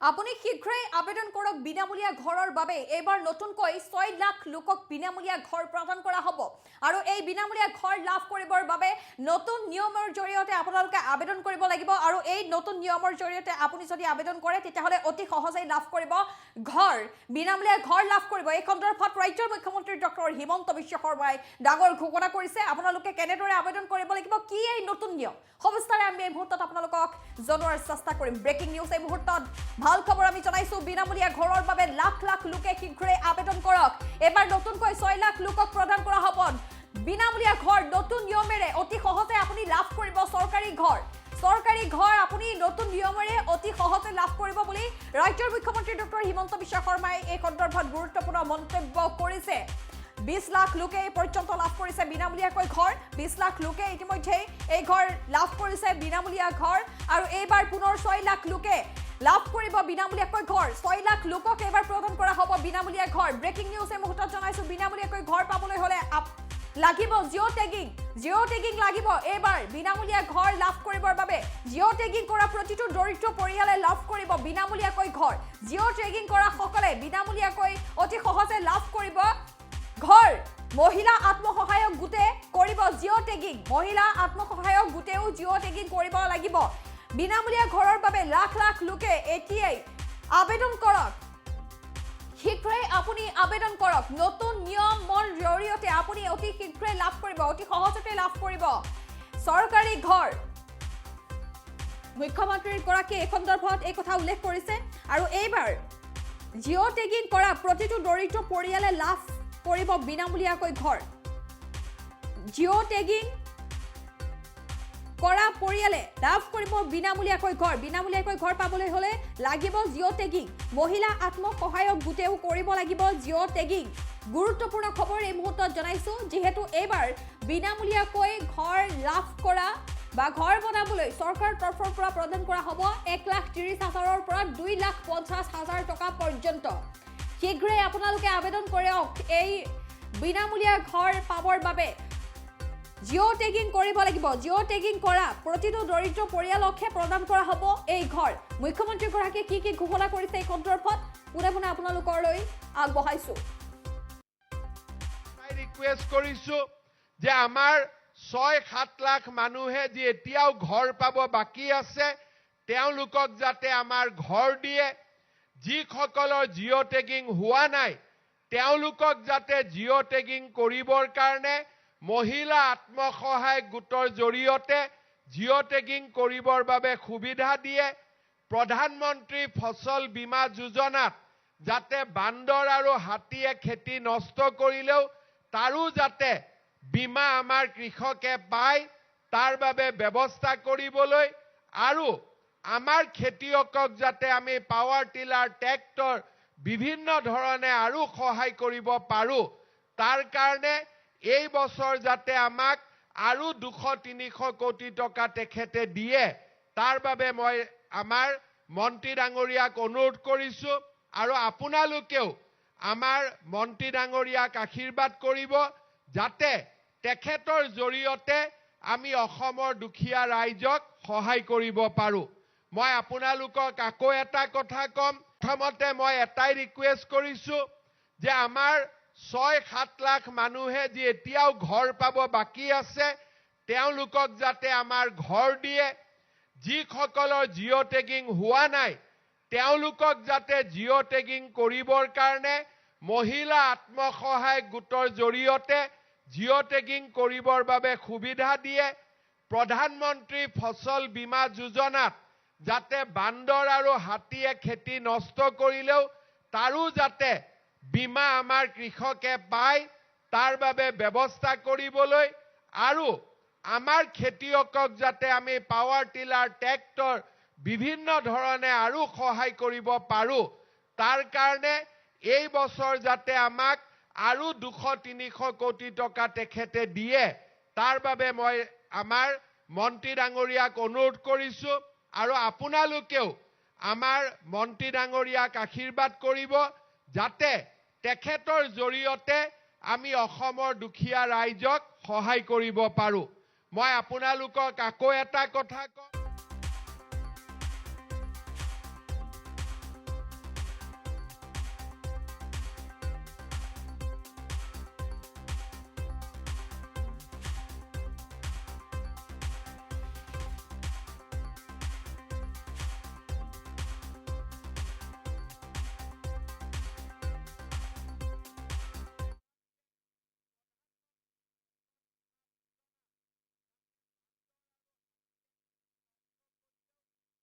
আপুনি শীঘ্ৰেই আবেদন কৰক বিনামূলীয়া ঘৰৰ বাবে। এবাৰ নতুনকৈ 6 লাখ লোকক বিনামূলীয়া ঘৰ প্ৰদান কৰা হ'ব আৰু এই বিনামূলীয়া ঘৰ লাভ কৰিবৰ বাবে নতুন নিয়মৰ জৰিয়তে আপোনালোকে আবেদন কৰিব লাগিব আৰু এই নতুন নিয়মৰ জৰিয়তে আপুনি যদি আবেদন কৰে তেতিয়াহ'লে অতি সহজেই লাভ কৰিব ঘৰ, বিনামূলীয়া ঘৰ লাভ কৰিব। এই সন্দৰ্ভত ৰাজ্যৰ মুখ্যমন্ত্ৰী ডক্টৰ হিমন্ত বিশ্ব শৰ্মাই ডাঙৰ ঘোষণা কৰিছে। আপোনালোকে কেনেদৰে আবেদন কৰিব লাগিব, কি এই নতুন নিয়ম, সবিস্তাৰে আমি এই মুহূৰ্তত আপোনালোকক জনোৱাৰ চেষ্টা কৰিম। ব্ৰেকিং নিউজ এই মুহূৰ্তত ভাল খবৰ আমি জনাইছো, বিনামূলীয়া ঘৰৰ বাবে লাখ লাখ লোকে শীঘ্ৰেই আবেদন কৰক। এবাৰ নতুনকৈ 6 লাখ লোকক প্ৰদান কৰা হ'ব বিনামূলীয়া ঘৰ। নতুন নিয়মেৰে অতি সহজে আপুনি লাভ কৰিব চৰকাৰী ঘৰ। চৰকাৰী ঘৰ আপুনি নতুন নিয়মেৰে অতি সহজে লাভ কৰিব বুলি ৰাজ্যৰ মুখ্যমন্ত্ৰী ডক্টৰ হিমন্ত বিশ্ব শৰ্মাই এই সন্দৰ্ভত গুৰুত্বপূৰ্ণ মন্তব্য কৰিছে। 20 লাখ লোকে এই পৰ্যন্ত লাভ কৰিছে বিনামূলীয়াকৈ ঘৰ। 20 লাখ লোকে ইতিমধ্যে এই ঘৰ লাভ কৰিছে বিনামূলীয়া ঘৰ আৰু এইবাৰ পুনৰ 6 লাখ লোকে লাভ কৰিব বিনামূলীয়াকৈ ঘৰ। 6 লাখ লোকক এবাৰ প্ৰদান কৰা হ'ব বিনামূলীয়া ঘৰ। ব্ৰেকিং নিউজ এই মুহূৰ্তত জনাইছো, বিনামূলীয়াকৈ ঘৰ পাবলৈ হ'লে লাগিব জিঅ' টেগিং লাগিব। এইবাৰ বিনামূলীয়া ঘৰ লাভ কৰিবৰ বাবে জিঅ' টেগিং কৰা প্ৰতিটো দৰিদ্ৰ পৰিয়ালে লাভ কৰিব বিনামূলীয়াকৈ ঘৰ। জিঅ' টেগিং কৰা সকলে বিনামূলীয়াকৈ অতি সহজে লাভ কৰিব ঘৰ। মহিলা আত্মসহায়ক গোটে কৰিব জিঅ' টেগিং। মহিলা আত্মসহায়ক গোটেও জিঅ' টেগিং কৰিব লাগিব। বিনামূলীয়া ঘৰৰ বাবে লাখ লাখ লোকে এতিয়াই আবেদন কৰক। শীঘ্ৰেই আপুনি আবেদন কৰক। নতুন নিয়মৰ জৰিয়তে আপুনি অতি শীঘ্ৰেই লাভ কৰিব, অতি সহজতে লাভ কৰিব চৰকাৰী ঘৰ। মুখ্যমন্ত্ৰীগৰাকীয়ে এই সন্দৰ্ভত এই কথা উল্লেখ কৰিছে আৰু এইবাৰ জিঅ' টেগিং কৰা প্ৰতিটো দৰিদ্ৰ পৰিয়ালে লাভ কৰিব বিনামূলীয়াকৈ ঘৰ। জিঅ' টেগিং কৰা পৰিয়ালে লাভ কৰিব বিনামূলীয়াকৈ ঘৰ। বিনামূলীয়াকৈ ঘৰ পাবলৈ হ'লে লাগিব জিঅ' টেগিং। মহিলা আত্মসহায়ক গোটেও কৰিব লাগিব জিঅ' টেগিং। গুৰুত্বপূৰ্ণ খবৰ এই মুহূৰ্তত জনাইছো, যিহেতু এইবাৰ বিনামূলীয়াকৈ ঘৰ লাভ কৰা বা ঘৰ বনাবলৈ চৰকাৰৰ তৰফৰ পৰা প্ৰদান কৰা হ'ব 1,30,000ৰ পৰা 2,50,000 টকা পৰ্যন্ত। শীঘ্ৰেই আপোনালোকে আবেদন কৰক এই বিনামূলীয়া ঘৰ পাবৰ বাবে। জিঅ' টেগিং কৰিব লাগিব। জিঅ' টেগিং কৰা প্ৰতিটো দৰিদ্ৰ পৰিয়ালকহে প্ৰদান কৰা হ'ব এই ঘৰ। মুখ্যমন্ত্ৰীগৰাকীয়ে কি ঘোষণা কৰিছে এই সন্দৰ্ভত পোনে পোনে আপোনালোকলৈ আগবঢ়াইছো। ৰিকুৱেষ্ট কৰিছো যে আমাৰ 6-7 লাখ মানুহে যি এতিয়াও ঘৰ পাব বাকী আছে, তেওঁলোকক যাতে আমাৰ ঘৰ দিয়ে। যিসকলৰ জিঅ' টেগিং হোৱা নাই তেওঁলোকক যাতে জিঅ' টেগিং কৰিবৰ কাৰণে মহিলা আত্মসহায়ক গোটৰ জৰিয়তে জিঅ' টেগিং কৰিবৰ বাবে সুবিধা দিয়ে। প্ৰধানমন্ত্ৰী ফচল বীমা যোজনাত যাতে বান্দৰ আৰু হাতীয়ে খেতি নষ্ট কৰিলেও তাৰো যাতে বীমা আমাৰ কৃষকে পায়, তাৰ বাবে ব্যৱস্থা কৰিবলৈ আৰু আমাৰ খেতিয়কক যাতে আমি পাৱাৰ টিলাৰ, ট্ৰেক্টৰ বিভিন্ন ধৰণে আৰু সহায় কৰিব পাৰোঁ, তাৰ কাৰণে এই বছৰ যাতে আমাক আৰু 200-300 কোটি টকা তেখেতে দিয়ে, তাৰ বাবে মই আমাৰ মন্ত্ৰী ডাঙৰীয়াক অনুৰোধ কৰিছো আৰু আপোনালোকেও আমাৰ মন্ত্ৰী ডাঙৰীয়াক আশীৰ্বাদ কৰিব যাতে তেখেতৰ জৰিয়তে আমি অসমৰ দুখীয়া ৰাইজক সহায় কৰিব পাৰোঁ। মই আপোনালোকক আকৌ এটা কথা ক'ম। প্ৰথমতে মই এটাই ৰিকুৱেষ্ট কৰিছো যে আমাৰ 6-7 লাখ মানুহে যি এতিয়াও ঘৰ পাব বাকী আছে, তেওঁলোকক যাতে আমাৰ ঘৰ দিয়ে। যিসকলৰ জিঅ' টেগিং হোৱা নাই তেওঁলোকক যাতে জিঅ' টেগিং কৰিবৰ কাৰণে মহিলা আত্মসহায়ক গোটৰ জৰিয়তে জিঅ' টেগিং কৰিবৰ বাবে সুবিধা দিয়ে। প্ৰধানমন্ত্ৰী ফচল বীমা যোজনাত যাতে বান্দৰ আৰু হাতীয়ে খেতি নষ্ট কৰিলেও তাৰো যাতে বীমা আমাৰ কৃষকে পায়, তাৰ বাবে ব্যৱস্থা কৰিবলৈ আৰু আমাৰ খেতিয়কক যাতে আমি পাৱাৰ টিলাৰ, ট্ৰেক্টৰ বিভিন্ন ধৰণে আৰু সহায় কৰিব পাৰোঁ, তাৰ কাৰণে এই বছৰ যাতে আমাক আৰু 200-300 কোটি টকা তেখেতে দিয়ে, তাৰ বাবে মই আমাৰ মন্ত্ৰী ডাঙৰীয়াক অনুৰোধ কৰিছো আৰু আপোনালোকেও আমাৰ মন্ত্ৰী ডাঙৰীয়াক আশীৰ্বাদ কৰিব যাতে তেখেতৰ জৰিয়তে আমি অসমৰ দুখীয়া ৰাইজক সহায় কৰিব পাৰোঁ। মই আপোনালোকক আকৌ এটা কথা ক'ম।